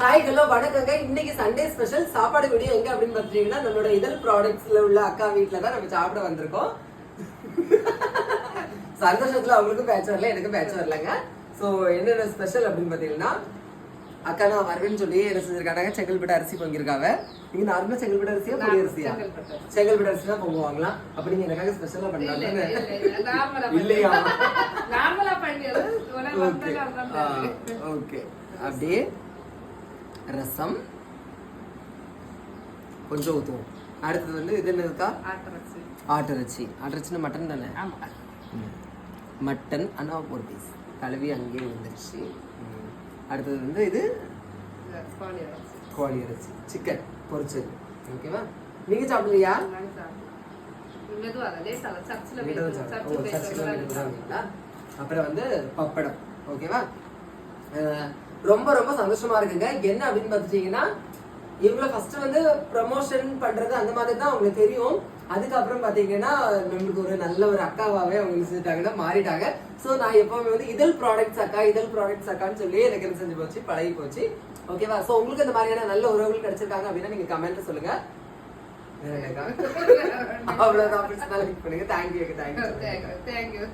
Hi hello வணக்கங்க. இன்னைக்கு Sunday special சாப்பாடு வீடியோ எங்க அப்படின்னு பாத்தீங்கன்னா நம்மளோட இதழ் ப்ராடக்ட்ஸ்ல உள்ள அக்கா வீட்டுல தான் நம்ம சாப்பிட வந்திருக்கோம். சந்தோஷத்துல அவங்களுக்கும் பேட்ச் வரல, எனக்கும் பேட்ச் வரலங்க. சோ என்னென்ன ஸ்பெஷல் அப்படின்னு பாத்தீங்கன்னா அக்கா நான் வரவேன்னு சொல்லி என்ன செஞ்சிருக்காங்க, செங்கல்பட்டு அரிசி பொங்கிருக்காங்க. நீங்க நார்மலா செங்கல்பட்டு அரிசியா பொடி அரிசியா? செங்கல்பட்டு அரிசி தான் பொங்குவாங்களா? அப்ப நீங்க எனக்காக ஸ்பெஷலா பண்ணாங்க இல்லையா? ஓகே அப்படியே ரசம் கொஞ்சம் ஊற்றுவோம். அடுத்தது வந்து இது என்னதுக்கா? ஆட்டிறைச்சி. ஆட்டிறைச்சின்னு மட்டன் தானே? மட்டன் ஆனால் ஒரு பீஸ் கழுவி அங்கேயே வந்துருச்சு. அடுத்தது வந்து இது கோழி இறைச்சி, சிக்கன் பொரிச்சது. ஓகேவா? நீங்க சாப்பிடலையா? அப்புறம் வந்து பப்படம். ஓகேவா? ரொம்ப ரொம்ப சந்தோஷமா இருக்குங்க. என்ன அப்படின்னு பாத்துட்டீங்கன்னா இவங்கள ஃபர்ஸ்ட் வந்து ப்ரமோஷன் பண்றது அந்த மாதிரி தான் அவங்களுக்கு தெரியும். அதுக்கப்புறம் பாத்தீங்கன்னா நம்மளுக்கு ஒரு நல்ல ஒரு அக்காவாவே அவங்க செஞ்சுட்டாங்கன்னா மாறிட்டாங்க. சோ நான் எப்பவுமே வந்து இதழ் ப்ராடக்ட்ஸ் அக்கா, இதழ் ப்ராடக்ட்ஸ் அக்கான்னு சொல்லி எனக்கு என்ன செஞ்சு போச்சு, பழகி போச்சு. ஓகேவா? சோ உங்களுக்கு இந்த மாதிரியான நல்ல உறவுகள் கிடைச்சிருக்காங்க அப்படின்னா நீங்க கமெண்ட்ல சொல்லுங்க. அவ்வளவுதான். தேங்க்யூ.